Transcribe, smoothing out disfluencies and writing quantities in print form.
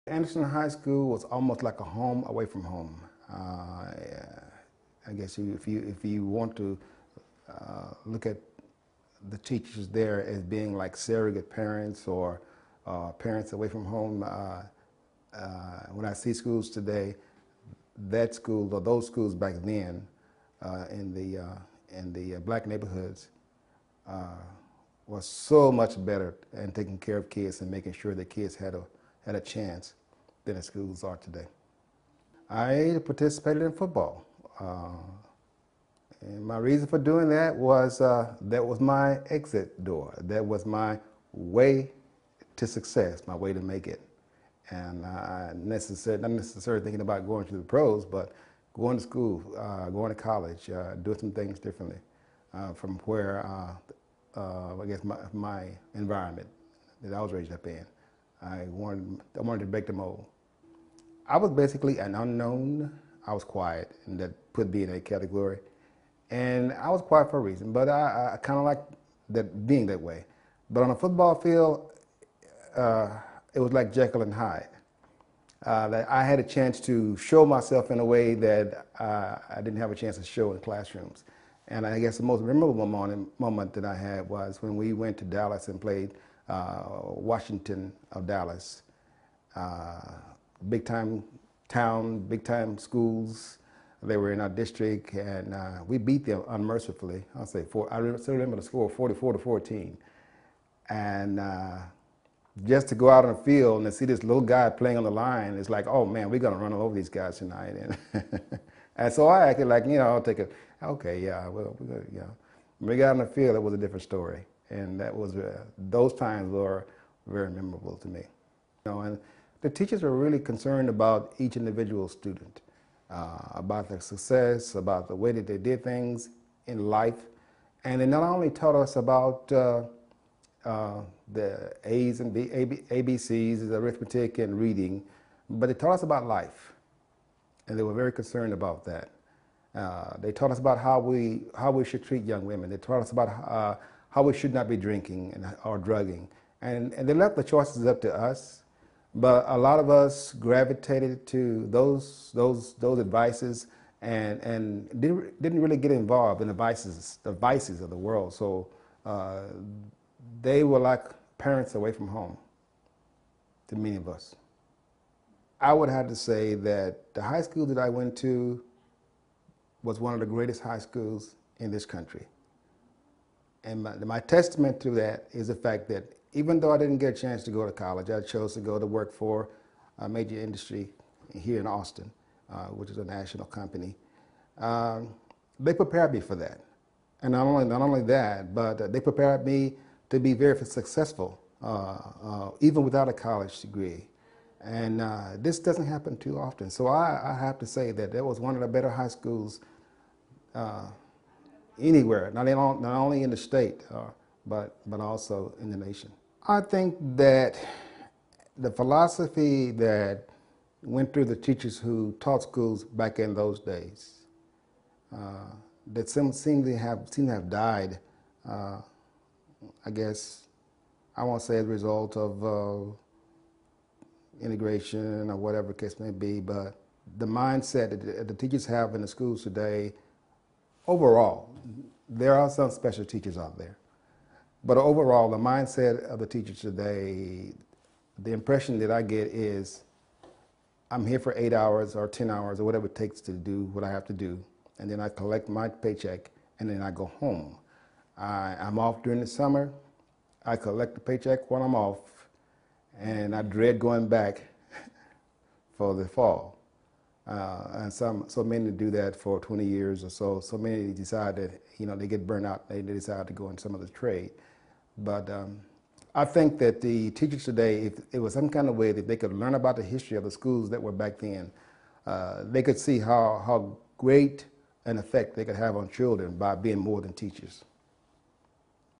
Anderson High School was almost like a home away from home. I guess if you want to look at the teachers there as being like surrogate parents or parents away from home, when I see schools today, that school or those schools back then in the black neighborhoods was so much better in taking care of kids and making sure that kids had a chance than the schools are today. I participated in football. And my reason for doing that was my exit door. That was my way to success, my way to make it. And not necessarily thinking about going to the pros, but going to school, going to college, doing some things differently from where I guess my environment that I was raised up in. I wanted to break the mold. I was basically an unknown. I was quiet, and that put me in a category. And I was quiet for a reason, but I kind of like that being that way. But on a football field, it was like Jekyll and Hyde. That I had a chance to show myself in a way that I didn't have a chance to show in classrooms. And I guess the most memorable moment that I had was when we went to Dallas and played Washington of Dallas. Big time town, big time schools. They were in our district, and we beat them unmercifully. I still remember the score, 44-14. And just to go out on the field and see this little guy playing on the line, it's like, oh man, we're gonna run all over these guys tonight. And so I acted like, I'll take it. Okay, yeah, well, when we got on the field, it was a different story, and that was those times were very memorable to me. And the teachers were really concerned about each individual student, about their success, about the way that they did things in life, and they not only taught us about the A's and ABCs, the arithmetic and reading, but they taught us about life, and they were very concerned about that. They taught us about how we should treat young women. They taught us about how we should not be drinking or drugging, and they left the choices up to us. But a lot of us gravitated to those advices and didn't really get involved in the vices of the world. So they were like parents away from home to many of us. I would have to say that the high school that I went to was one of the greatest high schools in this country. And my testament to that is the fact that even though I didn't get a chance to go to college, I chose to go to work for a major industry here in Austin, which is a national company. They prepared me for that. And not only that, but they prepared me to be very successful, even without a college degree. And this doesn't happen too often. So I have to say that was one of the better high schools anywhere, not only in the state, but also in the nation. I think that the philosophy that went through the teachers who taught schools back in those days, that seem to have died, I guess, I won't say as a result of integration or whatever the case may be, but the mindset that the teachers have in the schools today, overall, there are some special teachers out there. But overall, the mindset of the teachers today, the impression that I get is, I'm here for 8 hours or 10 hours or whatever it takes to do what I have to do, and then I collect my paycheck, and then I go home. I'm off during the summer. I collect the paycheck when I'm off, and I dread going back for the fall. And so many do that for 20 years or so. So many decide that, they get burnt out. They decide to go in some other trade. But I think that the teachers today, if it was some kind of way that they could learn about the history of the schools that were back then, they could see how great an effect they could have on children by being more than teachers.